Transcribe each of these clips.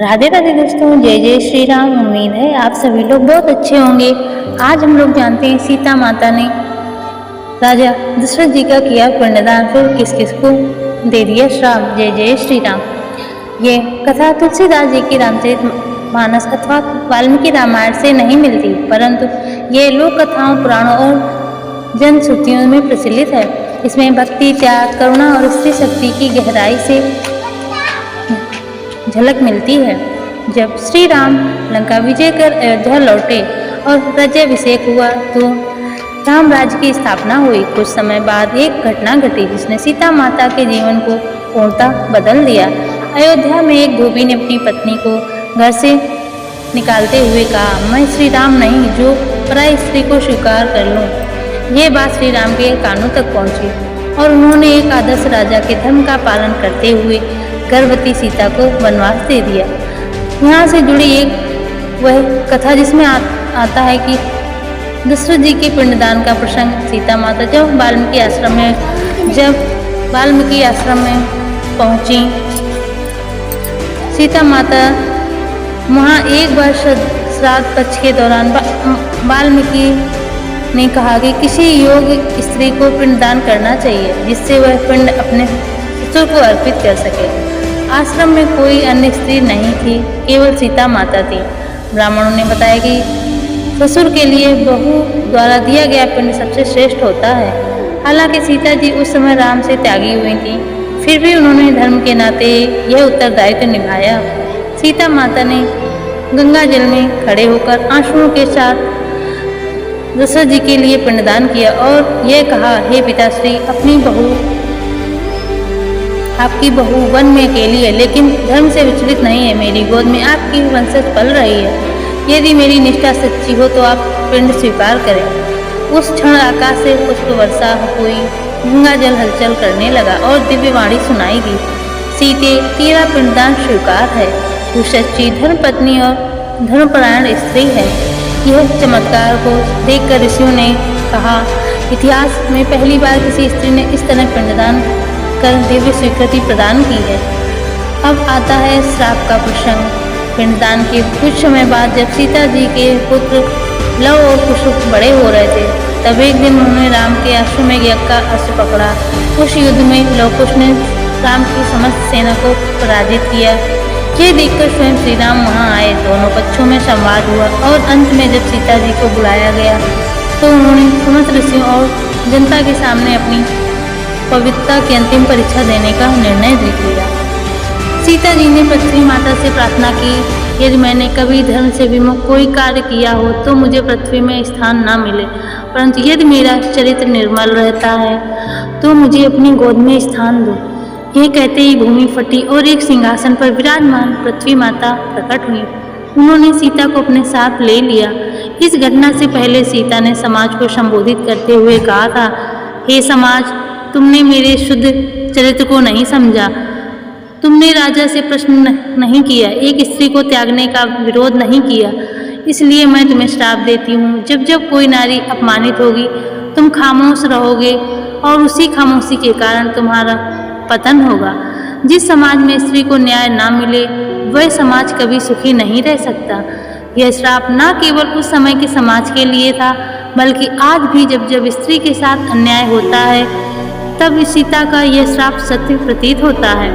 राधे राधे दोस्तों, जय जय श्री राम। उम्मीद है आप सभी लोग बहुत अच्छे होंगे। आज हम लोग जानते हैं सीता माता ने राजा दशरथ जी का किया पिंडदान, फिर किस किस को दे दिया श्राप। जय जय श्री राम। ये कथा तुलसीदास जी की रामचरितमानस अथवा वाल्मीकि रामायण से नहीं मिलती, परंतु ये लोक कथाओं, पुराणों और जनश्रुतियों में प्रचलित है। इसमें भक्ति, त्याग, करुणा और स्त्री शक्ति की गहराई से झलक मिलती है। जब श्री राम लंका विजय कर अयोध्या लौटे और राज्याभिषेक हुआ तो राम राज्य की स्थापना हुई। कुछ समय बाद एक घटना घटी जिसने सीता माता के जीवन को पूर्णतः बदल दिया। अयोध्या में एक धोबी ने अपनी पत्नी को घर से निकालते हुए कहा, मैं श्री राम नहीं जो पराई स्त्री को स्वीकार कर लूं। यह बात श्री राम के कानों तक पहुंची और उन्होंने एक आदर्श राजा के धर्म का पालन करते हुए गर्भवती सीता को वनवास दे दिया। यहाँ से जुड़ी एक वह कथा जिसमें आता है कि दशरथ जी के पिंडदान का प्रसंग। सीता माता जब वाल्मीकि आश्रम में पहुंची, सीता माता वहाँ एक बार श्राद्ध पक्ष के दौरान वाल्मीकि ने कहा कि किसी योग्य स्त्री को पिंडदान करना चाहिए जिससे वह पिंड अपने ससुर को अर्पित कर सके। आश्रम में कोई अन्य स्त्री नहीं थी, केवल सीता माता थी। ब्राह्मणों ने बताया कि ससुर के लिए बहू द्वारा दिया गया पिंड सबसे श्रेष्ठ होता है। हालांकि सीता जी उस समय राम से त्यागी हुई थी, फिर भी उन्होंने धर्म के नाते यह उत्तरदायित्व निभाया। सीता माता ने गंगा जल में खड़े होकर आंसुओं के साथ दशरथ जी के लिए पिंडदान किया और यह कहा, हे पिताश्री, आपकी बहू वन में अकेली है, लेकिन धर्म से विचलित नहीं है। मेरी गोद में आपकी वंशज पल रही है। यदि मेरी निष्ठा सच्ची हो तो आप पिंड स्वीकार करें। उस क्षण आकाश से पुष्प वर्षा हुई, गंगा जल हलचल करने लगा और दिव्य वाणी सुनाई दी, सीते, तेरा पिंडदान स्वीकार है। तू सच्ची धर्म पत्नी और धर्मपरायण स्त्री है। यह चमत्कार को देखकर ऋषियों ने कहा, इतिहास में पहली बार किसी स्त्री ने इस तरह पिंडदान कर दिव्य स्वीकृति प्रदान की है। अब आता है श्राप का प्रसंग। पिंडदान के कुछ समय बाद जब सीता जी के पुत्र लव और कुश बड़े हो रहे थे, तब एक दिन उन्होंने राम के अश्वमेध यज्ञ का अस्त्र पकड़ा। उस युद्ध में लव कुश ने राम की समस्त सेना को पराजित किया। ये देखकर स्वयं श्री राम वहाँ आए। दोनों पक्षों में संवाद हुआ और अंत में जब सीता जी को बुलाया गया तो उन्होंने समस्त ऋषियों और जनता के सामने अपनी पवित्रता की अंतिम परीक्षा देने का निर्णय लिया। सीता जी ने पृथ्वी माता से प्रार्थना की, यदि मैंने कभी धर्म से विमुख कोई कार्य किया हो तो मुझे पृथ्वी में स्थान न मिले, परंतु यदि मेरा चरित्र निर्मल रहता है तो मुझे अपनी गोद में स्थान दो। यह कहते ही भूमि फटी और एक सिंहासन पर विराजमान पृथ्वी माता प्रकट हुई। उन्होंने सीता को अपने साथ ले लिया। इस घटना से पहले सीता ने समाज को संबोधित करते हुए कहा था, हे समाज, तुमने मेरे शुद्ध चरित्र को नहीं समझा। तुमने राजा से प्रश्न नहीं किया, एक स्त्री को त्यागने का विरोध नहीं किया। इसलिए मैं तुम्हें श्राप देती हूँ। जब जब कोई नारी अपमानित होगी तुम खामोश रहोगे और उसी खामोशी के कारण तुम्हारा पतन होगा। जिस समाज में स्त्री को न्याय ना मिले वह समाज कभी सुखी नहीं रह सकता। यह श्राप न केवल उस समय के समाज के लिए था, बल्कि आज भी जब जब स्त्री के साथ अन्याय होता है तब सीता का यह श्राप सत्य प्रतीत होता है।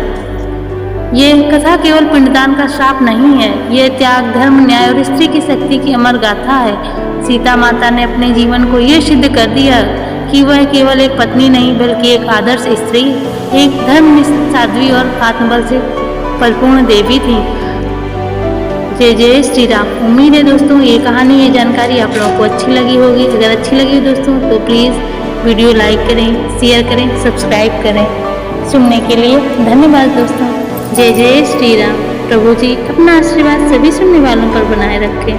यह कथा केवल पिंडदान का श्राप नहीं है, यह त्याग, धर्म, न्याय और स्त्री की शक्ति की अमर गाथा है। सीता माता ने अपने जीवन को यह सिद्ध कर दिया कि वह केवल एक पत्नी नहीं बल्कि एक आदर्श स्त्री, एक धर्मनिष्ठ, साध्वी और आत्मबल से परिपूर्ण देवी थी। जय जय श्री राम। उम्मीद है दोस्तों ये कहानी, ये जानकारी आप लोगों को अच्छी लगी होगी। अगर अच्छी लगी दोस्तों तो प्लीज़ वीडियो लाइक करें, शेयर करें, सब्सक्राइब करें। सुनने के लिए धन्यवाद दोस्तों। जय जय श्री राम। प्रभु जी अपना आशीर्वाद सभी सुनने वालों पर बनाए रखें।